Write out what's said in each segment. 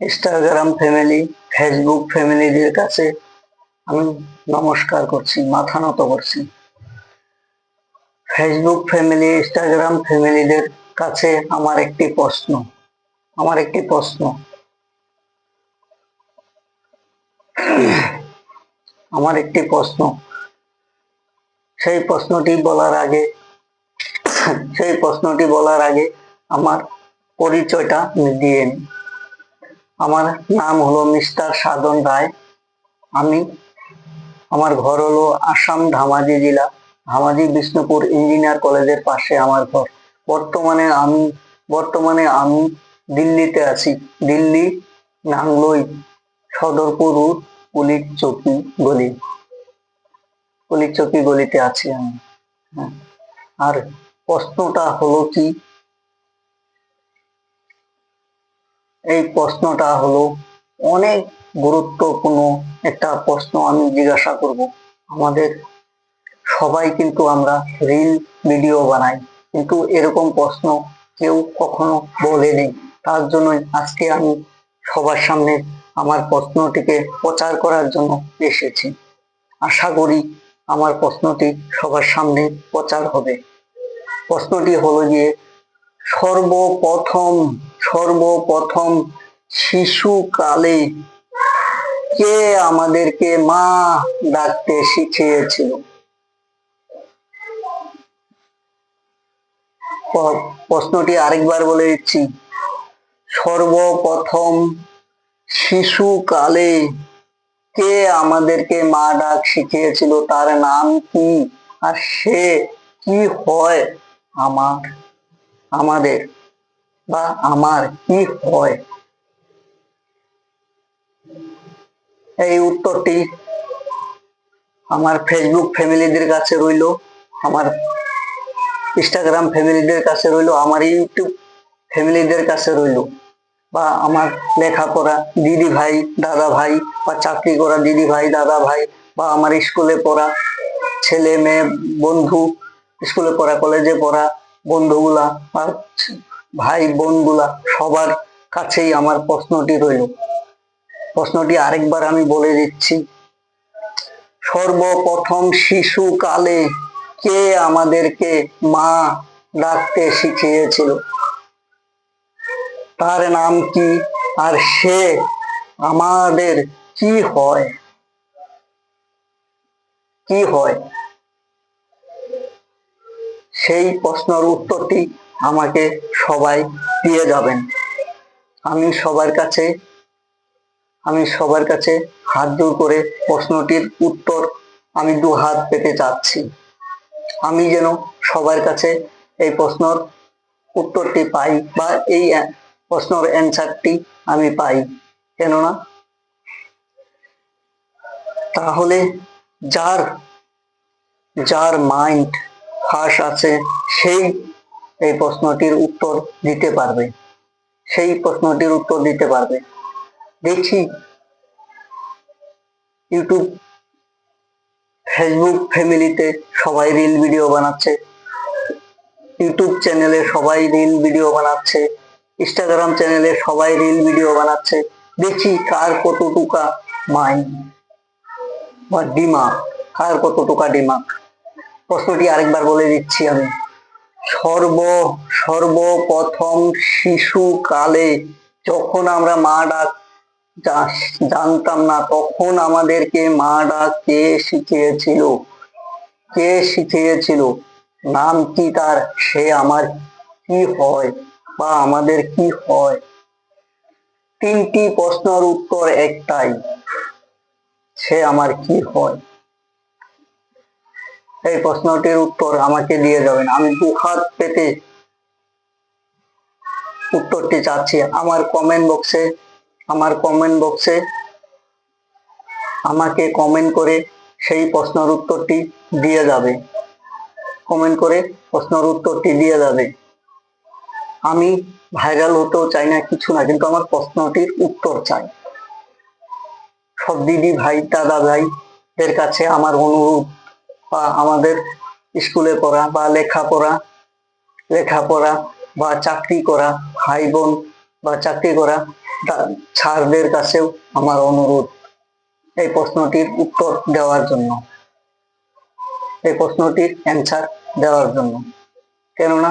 Instagram family, Facebook ফ্যামিলিদের কাছে আমি নমস্কার করছি, মাথা নত করছি। ফেসবুক ফ্যামিলি, ইনস্টাগ্রাম ফ্যামিলিদের কাছে আমার একটি প্রশ্ন, আমার একটি প্রশ্ন আমার একটি প্রশ্ন সেই প্রশ্নটি বলার আগে আমার পরিচয়টা দিয়ে নিই। আমার নাম হলো মিস্টার সাধন রায়। আমার ঘর হলো আসাম ধামাজি জেলা, ধামাজি বিষ্ণুপুর ইঞ্জিনিয়ার কলেজের পাশে আমার ঘর। বর্তমানে আমি দিল্লিতে আছি। দিল্লি নাংলোই সদরপুর রোড, পুলিশ চৌকি গলিতে আছি আমি। হ্যাঁ। আর প্রশ্নটা হলো কি, এই প্রশ্নটা হলো অনেক গুরুত্বপূর্ণ একটা প্রশ্ন আমি জিজ্ঞাসা করব। আমাদের সবাই কিন্তু আমরা রিল ভিডিও বানাই, কিন্তু এরকম প্রশ্ন কেউ কখনো বলেনি। তার জন্যই আজকে আমি সবার সামনে আমার প্রশ্নটিকে প্রচার করার জন্য এসেছি। আশা করি আমার প্রশ্নটি সবার সামনে প্রচার হবে। প্রশ্নটি হলো যে সর্বপ্রথম শিশুকালে কে আমাদেরকে মা ডাকতে শিখিয়েছিল? প্রশ্নটি আরেকবার বলে দিচ্ছি। সর্বপ্রথম শিশুকালে কে আমাদেরকে মা ডাক শিখিয়েছিল, তার নাম কি, আর সে কি হয় আমাদের বা আমার কি হয়? এই উত্তরটি আমার ফেসবুক ফ্যামিলিদের কাছে রইল, আমার ইনস্টাগ্রাম ফ্যামিলিদের কাছে রইল, আমার ইউটিউব ফ্যামিলিদের কাছে রইল, বা আমার লেখাপড়া দিদি ভাই দাদা ভাই, বা চাকরি করা দিদি ভাই দাদা ভাই, বা আমার স্কুলে পড়া ছেলে মেয়ে বন্ধু, স্কুলে পড়া কলেজে পড়া বন্ধুগুলা বা ভাই বোনগুলা, সবার কাছেই আমার প্রশ্নটি রইল। প্রশ্নটি আরেকবার আমি বলে দিচ্ছি। সর্বপ্রথম শিশুকালে কে আমাদেরকে মা ডাকতে শিখিয়েছিল, তার নাম কি, আর সে আমাদের কি হয়? সেই প্রশ্নের উত্তরটি আমাকে সবাই দিয়ে যাবেন। আমি সবার কাছে হাত জোড় করে প্রশ্নটির উত্তর আমি দু হাত পেতে চাচ্ছি। আমি যেন সবার কাছে এই প্রশ্নের উত্তরটি পাই, বা এই প্রশ্নের অ্যান্সারটি আমি পাই। কেননা তাহলে যার মাইন্ড ফাঁস আছে সেই এই প্রশ্নটির উত্তর দিতে পারবে, দেখি ইউটিউব ফেসবুক ফ্যামিলিতে সবাই রিল ভিডিও বানাচ্ছে, ইউটিউব চ্যানেলে সবাই রিল ভিডিও বানাচ্ছে, ইনস্টাগ্রাম চ্যানেলে সবাই রিল ভিডিও বানাচ্ছে। দেখি কার কতটুকা মাইন্ড বা ডিমাগ। প্রশ্নটি আরেকবার বলে দিচ্ছি আমি। সর্বপ্রথম শিশুকালে যখন আমরা মা ডাক জানতাম না, তখন আমাদেরকে মা ডাক কে শিখিয়েছিল, নাম কি তার, সে আমার কি হয় বা আমাদের কি হয়? তিনটি প্রশ্নের উত্তর একটাই, সে আমার কি হয়। এই প্রশ্নটির উত্তর আমাকে দিয়ে যাবেন। আমি দু হাত পেতে উত্তরটি চাচ্ছি। আমার কমেন্ট বক্সে আমাকে কমেন্ট করে সেই প্রশ্নের উত্তরটি দিয়ে যাবে। আমি ভাইরাল হতেও চাই না, কিছু না, কিন্তু আমার প্রশ্নটির উত্তর চাই। সব দিদি ভাই দাদা ভাইদের কাছে আমার অনুরোধ, বা আমাদের স্কুলে পড়া বা লেখাপড়া বা চাকরি করা ভাই বোন বা চাকরি করা স্যারদের কাছেও আমার অনুরোধ এই প্রশ্নটির উত্তর দেওয়ার জন্য, এই প্রশ্নটির অ্যান্সার দেওয়ার জন্য। কেননা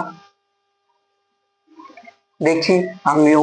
দেখি আমিও